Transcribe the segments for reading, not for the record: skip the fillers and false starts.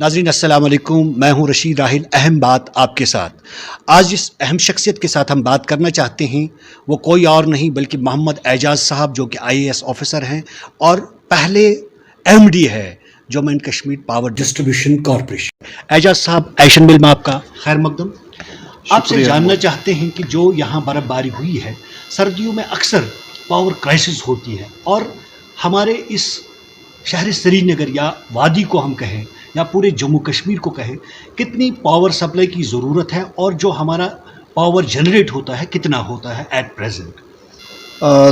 नाज़रीन अस्सलाम वालेकुम, मैं हूं रशीद राहिल। अहम बात आपके साथ। आज जिस अहम शख्सियत के साथ हम बात करना चाहते हैं वो कोई और नहीं बल्कि मोहम्मद एजाज साहब, जो कि IAS ऑफिसर हैं और पहले MD है Jammu and Kashmir power distribution corporation. Ejaz साहब, ऐशन मिल में आपका खैर मकदम। आपसे जानना चाहते हैं कि जो यहाँ बर्फबारी हुई है, सर्दियों में अक्सर पावर क्राइसिस होती है और हमारे इस शहर श्रीनगर या वादी को हम कहें या पूरे जम्मू कश्मीर को कहें, कितनी पावर सप्लाई की ज़रूरत है और जो हमारा पावर जनरेट होता है कितना होता है एट प्रेजेंट?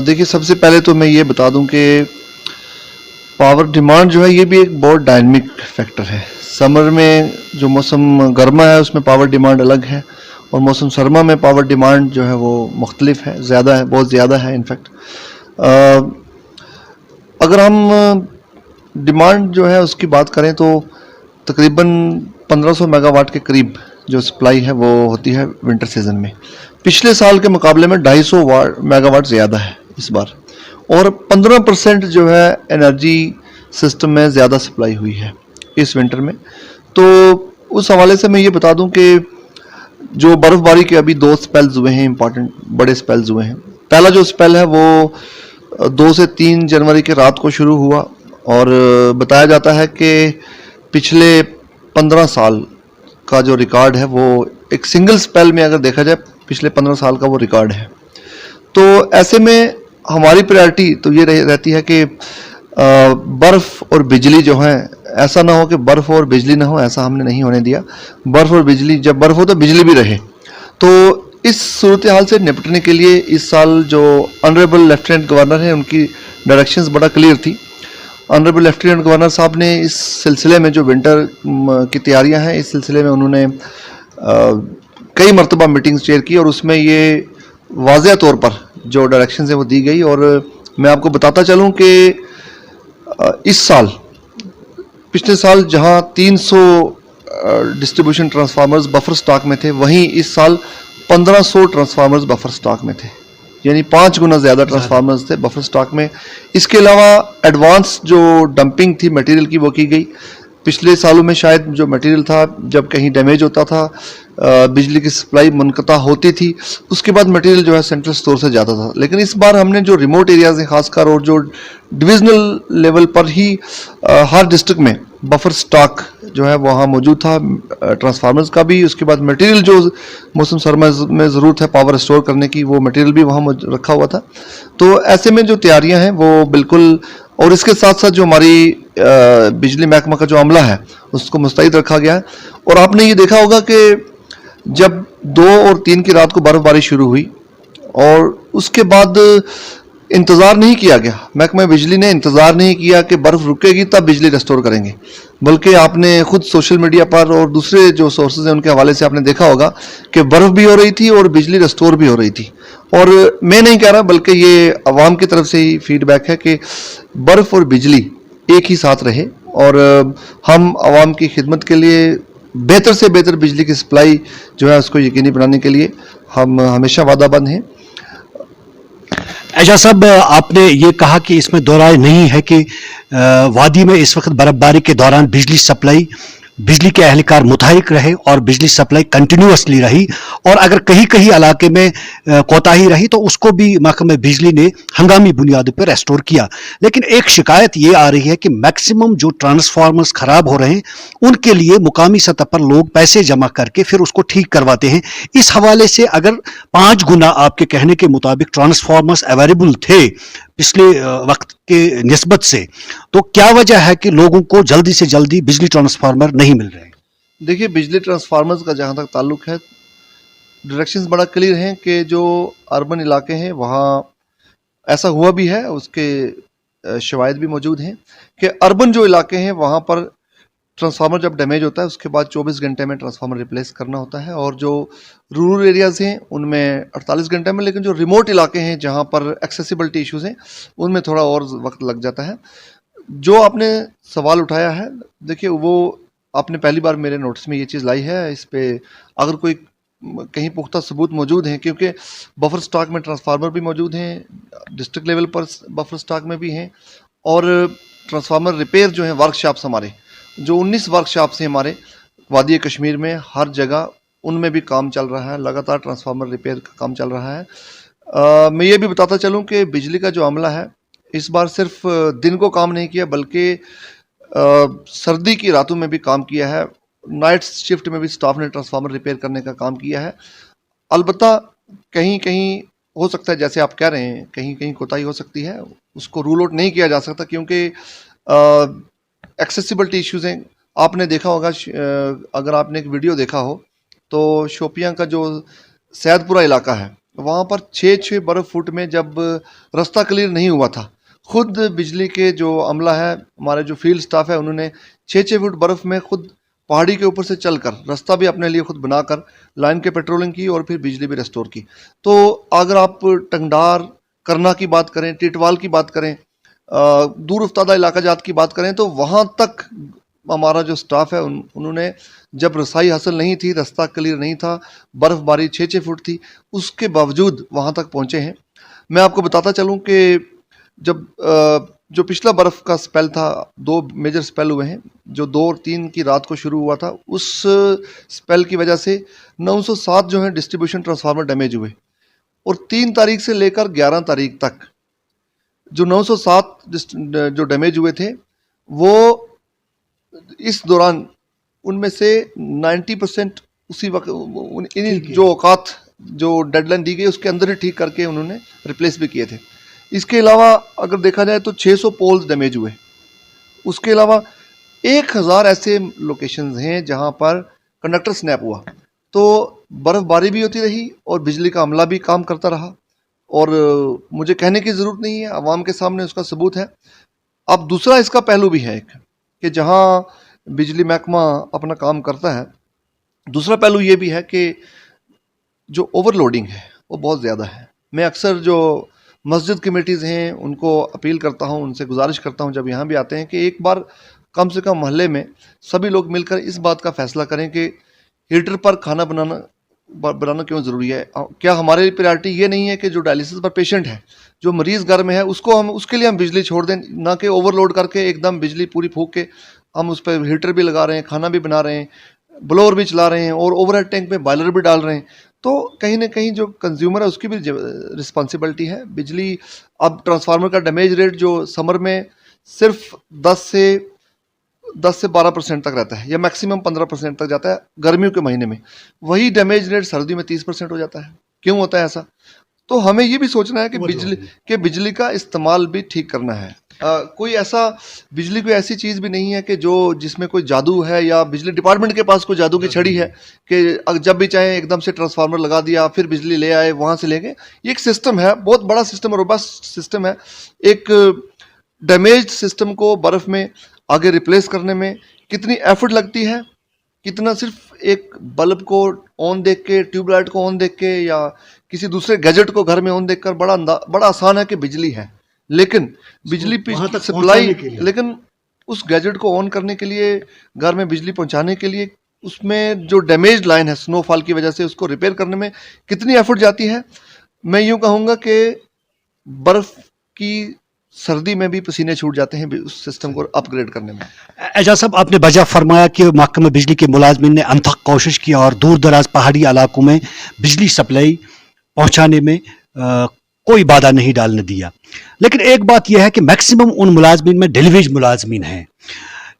देखिए, सबसे पहले तो मैं ये बता दूं कि पावर डिमांड जो है ये भी एक बहुत डायनामिक फैक्टर है। समर में जो मौसम गर्मा है उसमें पावर डिमांड अलग है और मौसम सरमा में पावर डिमांड जो है वो मुख्तलिफ है, ज़्यादा है, बहुत ज़्यादा है इनफैक्ट। अगर हम डिमांड जो है उसकी बात करें तो तकरीबन 1500 मेगावाट के करीब जो सप्लाई है वो होती है विंटर सीजन में। पिछले साल के मुकाबले में 250 मेगावाट ज़्यादा है इस बार, और 15% जो है एनर्जी सिस्टम में ज़्यादा सप्लाई हुई है इस विंटर में। तो उस हवाले से मैं ये बता दूं कि जो बर्फ़बारी के अभी 2 स्पेल्स हुए हैं, इंपॉर्टेंट बड़े स्पेल्स हुए हैं। पहला जो स्पेल है वो 2 से 3 जनवरी के रात को शुरू हुआ और बताया जाता है कि पिछले 15 साल का जो रिकॉर्ड है वो एक सिंगल स्पेल में अगर देखा जाए पिछले 15 साल का वो रिकॉर्ड है। तो ऐसे में हमारी प्रायोरिटी तो ये रहती है कि बर्फ़ और बिजली जो है, ऐसा ना हो कि बर्फ़ और बिजली ना हो, ऐसा हमने नहीं होने दिया। बर्फ़ और बिजली, जब बर्फ़ हो तो बिजली भी रहे। तो इस सूरत हाल से निपटने के लिए इस साल जो ऑनरेबल लेफ्टिनेंट गवर्नर हैं उनकी डायरेक्शंस बड़ा क्लियर थी। ऑनरेबल लेफ्टिनेंट गवर्नर साहब ने इस सिलसिले में जो विंटर की तैयारियां हैं, इस सिलसिले में उन्होंने कई मरतबा मीटिंग्स चेयर की और उसमें ये वाज़ेह तौर पर जो डायरेक्शंस है वो दी गई। और मैं आपको बताता चलूं कि इस साल, पिछले साल जहां 300 डिस्ट्रीब्यूशन ट्रांसफार्मर्स बफर स्टॉक में थे, वहीं इस साल 1500 ट्रांसफार्मर्स बफर स्टॉक में थे, यानी 5 गुना ज़्यादा ट्रांसफार्मर्स थे बफर स्टॉक में। इसके अलावा एडवांस जो डंपिंग थी मटेरियल की वो की गई। पिछले सालों में शायद जो मटेरियल था, जब कहीं डैमेज होता था, बिजली की सप्लाई मुनक़ता होती थी, उसके बाद मटेरियल जो है सेंट्रल स्टोर से जाता था। लेकिन इस बार हमने जो रिमोट एरियाज़ हैं खासकर, और जो डिविजनल लेवल पर ही हर डिस्ट्रिक्ट में बफर स्टॉक जो है वहाँ मौजूद था, ट्रांसफार्मर्स का भी। उसके बाद मटेरियल जो मौसम सरमा में ज़रूरत है पावर स्टोर करने की, वो मटेरियल भी वहाँ रखा हुआ था। तो ऐसे में जो तैयारियाँ हैं वो बिल्कुल, और इसके साथ साथ जो हमारी बिजली महकमा का जो अमला है उसको मुस्तैद रखा गया है। और आपने ये देखा होगा कि जब 2 और 3 की रात को बर्फबारी शुरू हुई और उसके बाद इंतज़ार नहीं किया गया, महकमा बिजली ने इंतज़ार नहीं किया कि बर्फ़ रुकेगी तब बिजली रेस्टोर करेंगे, बल्कि आपने खुद सोशल मीडिया पर और दूसरे जो सोर्सेज हैं उनके हवाले से आपने देखा होगा कि बर्फ़ भी हो रही थी और बिजली रेस्टोर भी हो रही थी। और मैं नहीं कह रहा, बल्कि ये अवाम की तरफ से ही फीडबैक है कि बर्फ़ और बिजली एक ही साथ रहे और हम आवाम की खिदमत के लिए बेहतर से बेहतर बिजली की सप्लाई जो है उसको यकीनी बनाने के लिए हम हमेशा वादाबंद हैं। एजाज साहब, आपने ये कहा कि इसमें दो राय नहीं है कि वादी में इस वक्त बर्फबारी के दौरान बिजली सप्लाई, बिजली के एहलकार मुतहरिक रहे और बिजली सप्लाई कंटिन्यूअसली रही, और अगर कहीं कहीं इलाके में कोताही रही तो उसको भी महकमे बिजली ने हंगामी बुनियाद पर रेस्टोर किया। लेकिन एक शिकायत ये आ रही है कि मैक्सिमम जो ट्रांसफार्मर्स खराब हो रहे हैं उनके लिए मुकामी सतह पर लोग पैसे जमा करके फिर उसको ठीक करवाते हैं। इस हवाले से अगर 5 गुना आपके कहने के मुताबिक ट्रांसफार्मर्स अवेलेबल थे पिछले वक्त के निस्बत से, तो क्या वजह है कि लोगों को जल्दी से जल्दी बिजली ट्रांसफार्मर नहीं मिल रहे हैं? देखिए, बिजली ट्रांसफार्मर्स का जहाँ तक ताल्लुक है, डायरेक्शंस बड़ा क्लियर हैं कि जो अर्बन इलाके हैं वहाँ ऐसा हुआ भी है, उसके शवाहिद भी मौजूद हैं कि अर्बन जो इलाके हैं वहाँ पर ट्रांसफार्मर जब डैमेज होता है उसके बाद 24 घंटे में ट्रांसफार्मर रिप्लेस करना होता है, और जो रूरल एरियाज़ हैं उनमें 48 घंटे में। लेकिन जो रिमोट इलाके हैं जहाँ पर एक्सेसिबिलिटी इश्यूज़ हैं उनमें थोड़ा और वक्त लग जाता है। जो आपने सवाल उठाया है, देखिए वो आपने पहली बार मेरे नोटिस में ये चीज़ लाई है। इस पर अगर कोई कहीं पुख्ता सबूत मौजूद हैं, क्योंकि बफर स्टॉक में ट्रांसफार्मर भी मौजूद हैं, डिस्ट्रिक्ट लेवल पर बफर स्टॉक में भी हैं, और ट्रांसफार्मर रिपेयर जो है वर्कशॉप्स हमारे जो 19 वर्कशॉप्स हैं हमारे वादी कश्मीर में, हर जगह उनमें भी काम चल रहा है, लगातार ट्रांसफार्मर रिपेयर का काम चल रहा है। मैं ये भी बताता चलूँ कि बिजली का जो अमला है इस बार सिर्फ दिन को काम नहीं किया, बल्कि सर्दी की रातों में भी काम किया है। नाइट शिफ्ट में भी स्टाफ ने ट्रांसफार्मर रिपेयर करने का काम किया है। अलबत्ता कहीं कहीं हो सकता है, जैसे आप कह रहे हैं, कहीं कहीं कोताही हो सकती है, उसको रूल आउट नहीं किया जा सकता क्योंकि एक्सेसिबिलिटी इश्यूज हैं। आपने देखा होगा, अगर आपने एक वीडियो देखा हो तो शोपियां का जो सैदपुरा इलाका है वहाँ पर 6-6 बर्फ फुट में जब रास्ता क्लियर नहीं हुआ था, खुद बिजली के जो अमला है, हमारे जो फील्ड स्टाफ है, उन्होंने 6-6 फुट बर्फ में खुद पहाड़ी के ऊपर से चलकर रास्ता भी अपने लिए खुद बनाकर लाइन के पेट्रोलिंग की और फिर बिजली भी रेस्टोर की। तो अगर आप टंगडार, करना की बात करें, टिटवाल की बात करें, दूर उफ्तादा इलाका जात की बात करें, तो वहाँ तक हमारा जो स्टाफ है उन्होंने, जब रसाई हासिल नहीं थी, रास्ता क्लियर नहीं था, बर्फबारी 6-6 फुट थी, उसके बावजूद वहाँ तक पहुँचे हैं। मैं आपको बताता चलूँ कि जब जो पिछला बर्फ़ का स्पेल था, 2 मेजर स्पेल हुए हैं, जो 2 और 3 की रात को शुरू हुआ था, उस स्पेल की वजह से 907 जो है डिस्ट्रीब्यूशन ट्रांसफार्मर डैमेज हुए, और 3 तारीख से लेकर 11 तारीख तक जो 907 जो डैमेज हुए थे, वो इस दौरान उनमें से 90% उसी वक्त इन्हीं जो औकात, जो डेडलाइन दी गई उसके अंदर ही ठीक करके उन्होंने रिप्लेस भी किए थे। इसके अलावा अगर देखा जाए तो 600 पोल्स डैमेज हुए। उसके अलावा 1000 ऐसे लोकेशंस हैं जहां पर कंडक्टर स्नैप हुआ। तो बर्फबारी भी होती रही और बिजली का अमला भी काम करता रहा, और मुझे कहने की ज़रूरत नहीं है, आवाम के सामने उसका सबूत है। अब दूसरा इसका पहलू भी है एक, कि जहां बिजली महकमा अपना काम करता है, दूसरा पहलू ये भी है कि जो ओवरलोडिंग है वो बहुत ज़्यादा है। मैं अक्सर जो मस्जिद कमेटीज़ हैं उनको अपील करता हूं, उनसे गुजारिश करता हूं जब यहाँ भी आते हैं कि एक बार कम से कम मोहल्ले में सभी लोग मिलकर इस बात का फैसला करें कि हीटर पर खाना बनाना क्यों ज़रूरी है। क्या हमारी प्रायोरिटी ये नहीं है कि जो डायलिसिस पर पेशेंट है, जो मरीज़ घर में है, उसको हम, उसके लिए हम बिजली छोड़ दें, ना कि ओवरलोड करके एकदम बिजली पूरी फूंक के हम उस पर हीटर भी लगा रहे हैं, खाना भी बना रहे हैं, ब्लोअर भी चला रहे हैं और ओवरहेड टैंक में बॉयलर भी डाल रहे हैं। तो कहीं ना कहीं जो कंज्यूमर है उसकी भी रिस्पॉन्सिबिलिटी है। बिजली, अब ट्रांसफार्मर का डैमेज रेट जो समर में सिर्फ 10 से 12% तक रहता है, या मैक्सिमम 15% तक जाता है गर्मियों के महीने में, वही डैमेज रेट सर्दी में 30% हो जाता है। क्यों होता है ऐसा? तो हमें ये भी सोचना है कि बिजली का इस्तेमाल भी ठीक करना है। कोई ऐसा, बिजली कोई ऐसी चीज़ भी नहीं है कि जो जिसमें कोई जादू है, या बिजली डिपार्टमेंट के पास कोई जादू की छड़ी है कि जब भी चाहे एकदम से ट्रांसफार्मर लगा दिया, फिर बिजली ले आए, वहाँ से ले गए। ये एक सिस्टम है, बहुत बड़ा सिस्टम, रोबस्ट सिस्टम है। एक डैमेज्ड सिस्टम को बर्फ़ में आगे रिप्लेस करने में कितनी एफर्ट लगती है, कितना सिर्फ एक बल्ब को ऑन देख के, ट्यूबलाइट को ऑन देख के, या किसी दूसरे गैजेट को घर में ऑन देखकर बड़ा आसान है कि बिजली है, लेकिन बिजली सप्लाई, लेकिन उस गैजेट को ऑन करने के लिए, घर में बिजली पहुंचाने के लिए, उसमें जो डैमेज लाइन है स्नोफॉल की वजह से, उसको रिपेयर करने में कितनी एफर्ट जाती है। मैं यूं कहूँगा कि बर्फ की सर्दी में भी पसीने छूट जाते हैं उस सिस्टम को अपग्रेड करने में। एजाज साहब, आपने वजह फरमाया कि महकमा बिजली के मुलाजमीन ने अनथक कोशिश की और दूर दराज पहाड़ी इलाकों में बिजली सप्लाई पहुंचाने में कोई बाधा नहीं डालने दिया। लेकिन एक बात यह है कि मैक्सिमम उन मुलाजमीन में डेलीवेज मुलाजमीन हैं।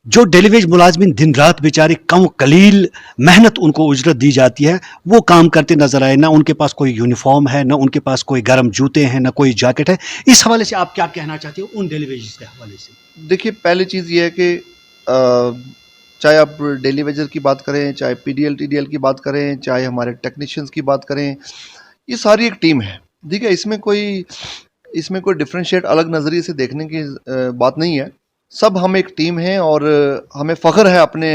जो डेलीवेज मुलाजमीन दिन रात बेचारे कम कलील मेहनत उनको उजरत दी जाती है, वो काम करते नजर आए। ना उनके पास कोई यूनिफॉर्म है, ना उनके पास कोई गर्म जूते हैं, ना कोई जैकेट है। इस हवाले से आप क्या कहना चाहते हो उन डेलीवेज के हवाले से? देखिए, पहली चीज़ ये है कि चाहे आप डेली वेजर की बात करें, चाहे पीडीएल टीडीएल की बात करें, चाहे हमारे टेक्नीशियंस की बात करें, ये सारी एक टीम है। ठीक है, इसमें कोई डिफरेंशिएट अलग नज़रिए से देखने की बात नहीं है। सब हम एक टीम हैं और हमें फ़ख्र है अपने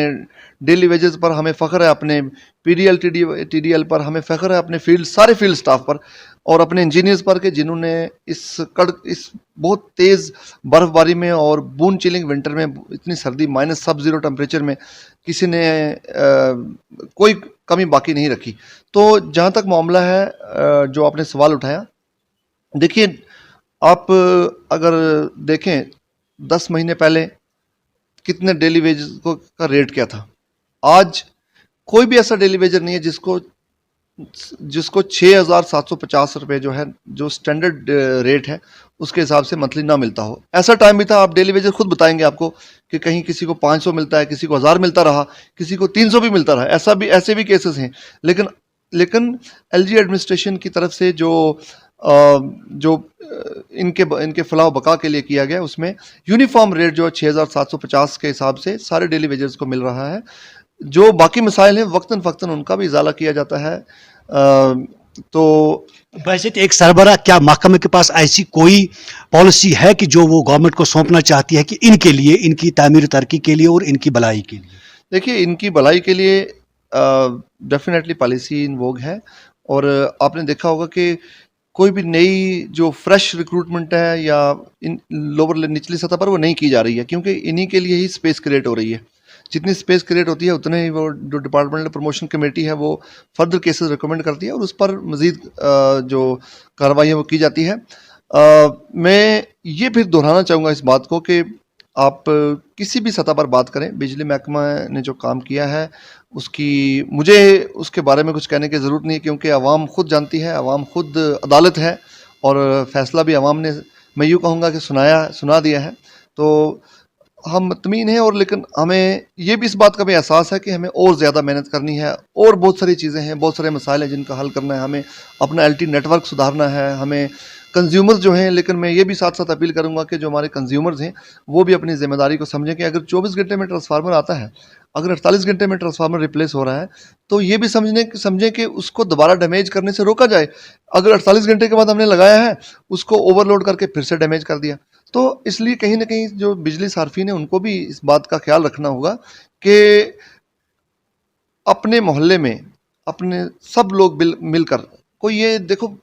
डेली वेजेस पर, हमें फ़ख्र है अपने पीडीएल टीडीएल पर, हमें फ़ख्र है अपने सारे फील्ड स्टाफ पर और अपने इंजीनियर्स पर कि जिन्होंने इस बहुत तेज़ बर्फबारी में और बूंद चिलिंग विंटर में, इतनी सर्दी, माइनस सब-ज़ीरो टेम्परेचर में किसी ने कोई कमी बाकी नहीं रखी। तो जहाँ तक मामला है जो आपने सवाल उठाया, देखिए, आप अगर देखें 10 महीने पहले कितने डेली वेजेस को का रेट क्या था। आज कोई भी ऐसा डेली वेजर नहीं है जिसको जिसको 6,750 रुपये जो है, जो स्टैंडर्ड रेट है, उसके हिसाब से मंथली ना मिलता हो। ऐसा टाइम भी था, आप डेली वेजर खुद बताएंगे आपको, कि कहीं किसी को 500 मिलता है, किसी को 1000 मिलता रहा, किसी को 300 भी मिलता रहा। ऐसे भी केसेस हैं। लेकिन लेकिन एलजी एडमिनिस्ट्रेशन की तरफ से इनके फलाह बका के लिए किया गया, उसमें यूनिफॉर्म रेट जो 6,750 के हिसाब से सारे डेली वेजर्स को मिल रहा है। जो बाकी मसाइल हैं, वक्तन फ़क्तन उनका भी इजाला किया जाता है। तो वैसे तो एक सरबरा, क्या महकमे के पास ऐसी कोई पॉलिसी है कि जो वो गवर्नमेंट को सौंपना चाहती है कि इनके लिए, इनकी तामीर तरक्की के लिए और इनकी भलाई के लिए? देखिए, इनकी भलाई के लिए डेफिनेटली पॉलिसी इन वोग है। और आपने देखा होगा कि कोई भी नई जो फ्रेश रिक्रूटमेंट है या इन निचली सतह पर वो नहीं की जा रही है, क्योंकि इन्हीं के लिए ही स्पेस क्रिएट हो रही है। जितनी स्पेस क्रिएट होती है उतने ही वो जो डिपार्टमेंटल प्रमोशन कमेटी है वो फर्दर केसेस रिकमेंड करती है और उस पर मज़ीद जो कार्रवाई है वो की जाती है। मैं ये फिर दोहराना चाहूँगा इस बात को कि आप किसी भी सतह पर बात करें, बिजली महकमा ने जो काम किया है मुझे उसके बारे में कुछ कहने की ज़रूरत नहीं है, क्योंकि आवाम खुद जानती है, आवाम खुद अदालत है और फैसला भी आवाम ने, मैं यूँ कहूँगा कि सुना दिया है। तो हम मुतमीन हैं। और लेकिन हमें ये भी इस बात का भी एहसास है कि हमें और ज़्यादा मेहनत करनी है, और बहुत सारी चीज़ें हैं, बहुत सारे मसाइल हैं जिनका हल करना है। हमें अपना एलटी नेटवर्क सुधारना है, हमें कंज्यूमर्स जो हैं, लेकिन मैं ये भी साथ साथ अपील करूंगा कि जो हमारे कंज्यूमर्स हैं वो भी अपनी ज़िम्मेदारी को समझें कि अगर 24 घंटे में ट्रांसफार्मर आता है, अगर 48 घंटे में ट्रांसफार्मर रिप्लेस हो रहा है, तो ये भी समझें कि उसको दोबारा डैमेज करने से रोका जाए। अगर 48 घंटे के बाद हमने लगाया है, उसको ओवरलोड करके फिर से डैमेज कर दिया, तो इसलिए कहीं ना कहीं जो बिजली सार्फिन है उनको भी इस बात का ख्याल रखना होगा कि अपने मोहल्ले में अपने सब लोग मिलकर कोई, ये देखो,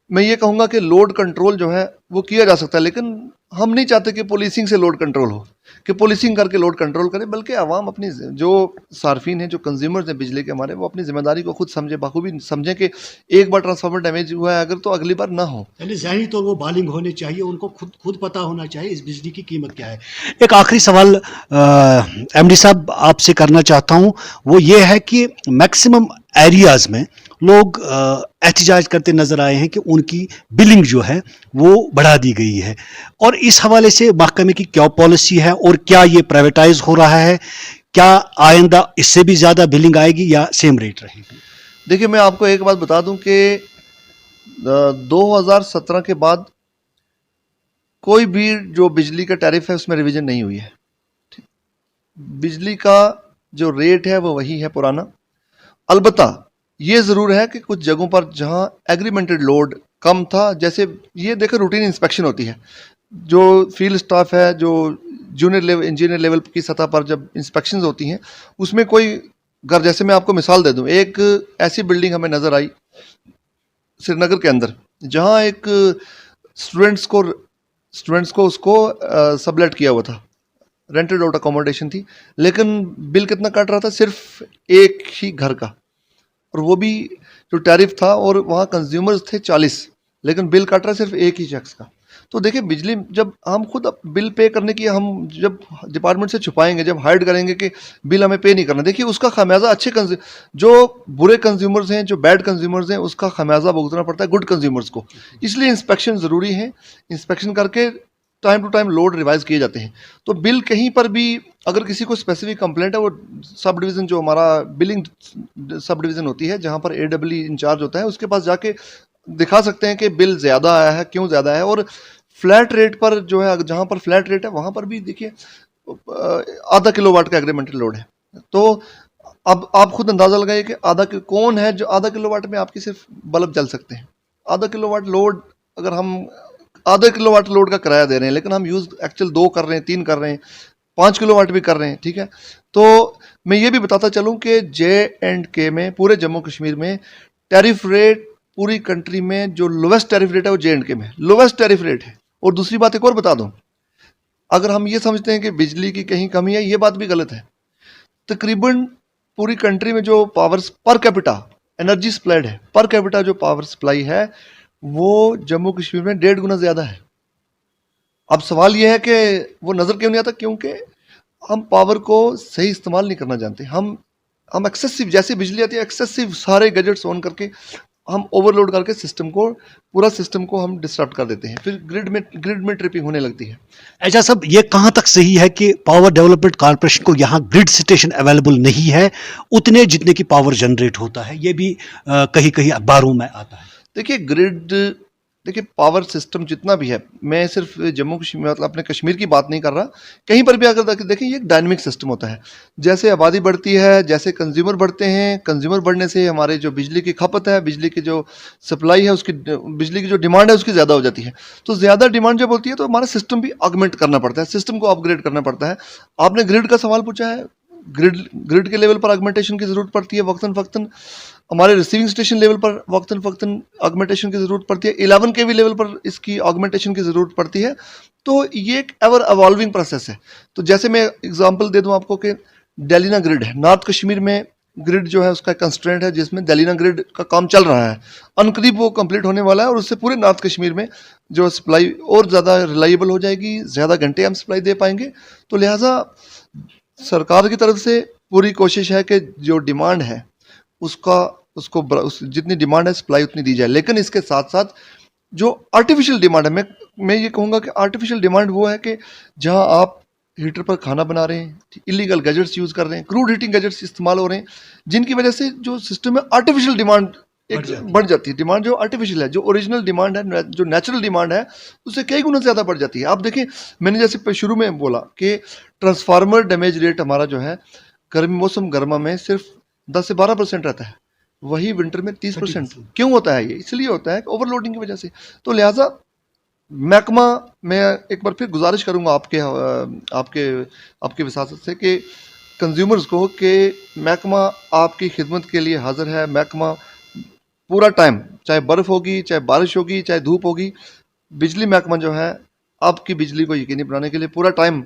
मैं ये कहूँगा कि लोड कंट्रोल जो है वो किया जा सकता है, लेकिन हम नहीं चाहते कि पुलिसिंग से लोड कंट्रोल हो, कि पुलिसिंग करके लोड कंट्रोल करे, बल्कि आवाम अपनी जो सार्फिन हैं, जो कंज्यूमर्स हैं बिजली के हमारे, वो अपनी जिम्मेदारी को खुद समझे, बखूबी समझें कि एक बार ट्रांसफार्मर डैमेज हुआ है अगर, तो अगली बार ना हो। यानी ज़हनी तौर वो बालिग होने चाहिए, उनको खुद पता होना चाहिए इस बिजली की कीमत क्या है। एक आखिरी सवाल एमडी साहब आपसे करना चाहता हूँ, वो ये है कि मैक्सिमम एरियाज़ में लोग एहतजाज करते नज़र आए हैं कि उनकी बिलिंग जो है वो बढ़ा दी गई है, और इस हवाले से महकमे की क्या पॉलिसी है और क्या ये प्राइवेटाइज हो रहा है? क्या आइंदा इससे भी ज़्यादा बिलिंग आएगी या सेम रेट रहेगी? देखिए, मैं आपको एक बात बता दूं कि 2017 के बाद कोई भी जो बिजली का टैरिफ है उसमें रिवीजन नहीं हुई है। बिजली का जो रेट है वो वही है पुराना। अलबत्ता ये ज़रूर है कि कुछ जगहों पर जहां एग्रीमेंटेड लोड कम था, जैसे ये देखो रूटीन इंस्पेक्शन होती है, जो फील्ड स्टाफ है, जो जूनियर लेवल इंजीनियर लेवल की सतह पर जब इंस्पेक्शंस होती हैं, उसमें कोई घर, जैसे मैं आपको मिसाल दे दूं, एक ऐसी बिल्डिंग हमें नज़र आई श्रीनगर के अंदर, जहां एक स्टूडेंट्स को उसको सबलेट किया हुआ था, रेंटेड आउट अकोमोडेशन थी, लेकिन बिल कितना कट रहा था? सिर्फ एक ही घर का, और वो भी जो टैरिफ था, और वहाँ कंज्यूमर्स थे 40, लेकिन बिल कट रहा है सिर्फ एक ही शख्स का। तो देखिए, बिजली जब हम खुद बिल पे करने की, हम जब डिपार्टमेंट से छुपाएंगे, जब हाइड करेंगे कि बिल हमें पे नहीं करना, देखिए उसका खामियाजा जो बुरे कंज्यूमर्स हैं, जो बैड कंज्यूमर्स हैं, उसका खामियाजा भुगतना पड़ता है गुड कंज्यूमर्स को। इसलिए इंस्पेक्शन ज़रूरी है, इंस्पेक्शन करके time to time load revise किए जाते हैं। तो बिल कहीं पर भी अगर किसी को स्पेसिफिक कंप्लेंट है, वो सब डिवीज़न, जो हमारा बिलिंग सब डिवीज़न होती है, जहाँ पर AEE इंचार्ज होता है, उसके पास जाके दिखा सकते हैं कि बिल ज़्यादा आया है, क्यों ज़्यादा है। और फ्लैट रेट पर जो है, जहाँ पर फ्लैट रेट है वहाँ पर भी देखिए आधा किलोवाट का एग्रीमेंटेड लोड है। तो अब आप खुद अंदाज़ा लगाइए कि कौन है जो आधा किलोवाट में आपकी सिर्फ बल्ब जल सकते हैं। आधा किलोवाट लोड, अगर हम आधा किलोवाट लोड का किराया दे रहे हैं, लेकिन हम यूज़ एक्चुअल 2 कर रहे हैं, 3 कर रहे हैं, 5 किलोवाट भी कर रहे हैं, ठीक है। तो मैं ये भी बताता चलूँ कि J&K में, पूरे जम्मू कश्मीर में टैरिफ रेट पूरी कंट्री में जो लोवेस्ट टैरिफ रेट है वो J&K में लोवेस्ट टैरिफ रेट है। और दूसरी बात एक और बता दूं, अगर हम ये समझते हैं कि बिजली की कहीं कमी है, ये बात भी गलत है। तकरीबन पूरी कंट्री में जो power per capita energy supplied है, पर कैपिटा जो पावर सप्लाई है, वो जम्मू कश्मीर में 1.5 गुना ज़्यादा है। अब सवाल यह है कि वो नज़र क्यों नहीं आता? क्योंकि हम पावर को सही इस्तेमाल नहीं करना जानते। हम एक्सेसिव, जैसे बिजली आती है एक्सेसिव सारे गैजेट्स ऑन करके हम ओवरलोड करके पूरा सिस्टम को हम डिस्टर्ब कर देते हैं, फिर ग्रिड में ट्रिपिंग होने लगती है। एजाज साहब, ये कहाँ तक सही है कि पावर डेवलपमेंट कॉर्पोरेशन को यहाँ ग्रिड स्टेशन अवेलेबल नहीं है उतने जितने की पावर जनरेट होता है? ये भी कहीं कहीं अखबारों में आता है। देखिए पावर सिस्टम जितना भी है, मैं सिर्फ जम्मू कश्मीर मतलब अपने कश्मीर की बात नहीं कर रहा, कहीं पर भी अगर देखें ये एक डायनेमिक सिस्टम होता है। जैसे आबादी बढ़ती है, जैसे कंज्यूमर बढ़ते हैं, कंज्यूमर बढ़ने से हमारे जो बिजली की खपत है, बिजली की जो सप्लाई है, उसकी बिजली की जो डिमांड है उसकी ज़्यादा हो जाती है। तो ज़्यादा डिमांड जब होती है तो हमारा सिस्टम भी ऑगमेंट करना पड़ता है, सिस्टम को अपग्रेड करना पड़ता है। आपने ग्रिड का सवाल पूछा है, ग्रिड के लेवल पर ऑगमेंटेशन की ज़रूरत पड़ती है वक्तन फ़क्तन, हमारे रिसीविंग स्टेशन लेवल पर वक्तन फ़क्तन ऑगमेंटेशन की ज़रूरत पड़ती है, 11 केवी लेवल पर इसकी ऑगमेंटेशन की ज़रूरत पड़ती है। तो ये एक एवर एवॉल्विंग प्रोसेस है। तो जैसे मैं एग्जांपल दे दूं आपको कि डेलिना ग्रिड है, नॉर्थ कश्मीर में ग्रिड जो है उसका कंस्ट्रेंट है जिसमें डेलिना ग्रिड का काम चल रहा है, अनकरीब वो कंप्लीट होने वाला है और उससे पूरे नॉर्थ कश्मीर में जो सप्लाई और ज़्यादा रिलायबल हो जाएगी, ज़्यादा घंटे हम सप्लाई दे पाएंगे। तो लिहाजा सरकार की तरफ से पूरी कोशिश है कि जो डिमांड है जितनी डिमांड है सप्लाई उतनी दी जाए। लेकिन इसके साथ साथ जो आर्टिफिशियल डिमांड है, मैं ये कहूँगा कि आर्टिफिशियल डिमांड वो है कि जहाँ आप हीटर पर खाना बना रहे हैं, इलीगल गैजेट्स यूज़ कर रहे हैं, क्रूड हीटिंग गैजेट्स इस्तेमाल हो रहे हैं, जिनकी वजह से जो सिस्टम में आर्टिफिशियल डिमांड बढ़ जाती है। डिमांड जो आर्टिफिशियल है, जो ओरिजिनल डिमांड है, जो नेचुरल डिमांड है, उससे कई गुना ज़्यादा बढ़ जाती है। आप देखें, मैंने जैसे शुरू में बोला कि ट्रांसफार्मर डैमेज रेट हमारा जो है मौसम गर्मा में सिर्फ 10 से 12% रहता है, वही विंटर में 30%। क्यों होता है ये? इसलिए होता है ओवरलोडिंग की वजह से। तो लिहाजा महकमा, मैं एक बार फिर गुजारिश करूंगा आपके विसासत से कि कंज्यूमर्स को कि महकमा आपकी खिदमत के लिए हाजिर है। महकमा पूरा टाइम, चाहे बर्फ़ होगी, चाहे बारिश होगी, चाहे धूप होगी, बिजली महकमा जो है आपकी बिजली को यकीनी बनाने के लिए पूरा टाइम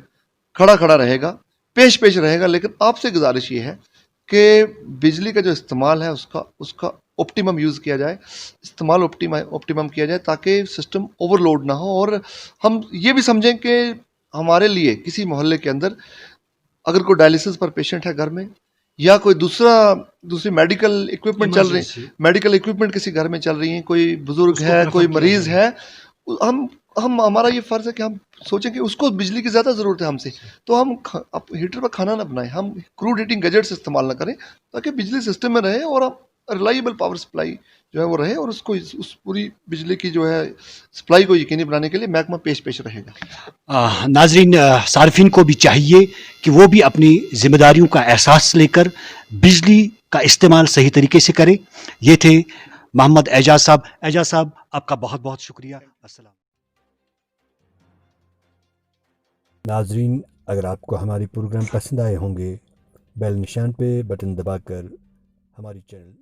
खड़ा रहेगा, पेश रहेगा। लेकिन आपसे गुजारिश ये है कि बिजली का जो इस्तेमाल है उसका ऑप्टिमम यूज़ किया जाए, इस्तेमाल ऑप्टिमम किया जाए ताकि सिस्टम ओवरलोड ना हो। और हम ये भी समझें कि हमारे लिए किसी मोहल्ले के अंदर अगर कोई डायलिसिस पर पेशेंट है घर में, या कोई दूसरी मेडिकल इक्विपमेंट चल रही है, मेडिकल इक्विपमेंट किसी घर में चल रही है, कोई बुजुर्ग है, कोई मरीज़ है, हम हमारा ये फ़र्ज़ है कि हम सोचें कि उसको बिजली की ज़्यादा ज़रूरत है हमसे, तो हम हीटर पर खाना ना बनाएं, हम क्रूड हीटिंग गैजेट्स इस्तेमाल ना करें ताकि बिजली सिस्टम में रहे और हम रिलायबल पावर सप्लाई जो है वो रहे, और उसको उस पूरी बिजली की जो है सप्लाई को यकीनी बनाने के लिए महकमा पेश रहेगा। नाजरीन, सार्फिन को भी चाहिए कि वो भी अपनी जिम्मेदारियों का एहसास लेकर बिजली का इस्तेमाल सही तरीके से करें। ये थे मोहम्मद एजाज साहब। एजाज साहब, आपका बहुत बहुत शुक्रिया। अस्सलाम। नाजरीन, अगर आपको हमारी प्रोग्राम पसंद आए होंगे, बेल निशान पे बटन दबाकर हमारी चैनल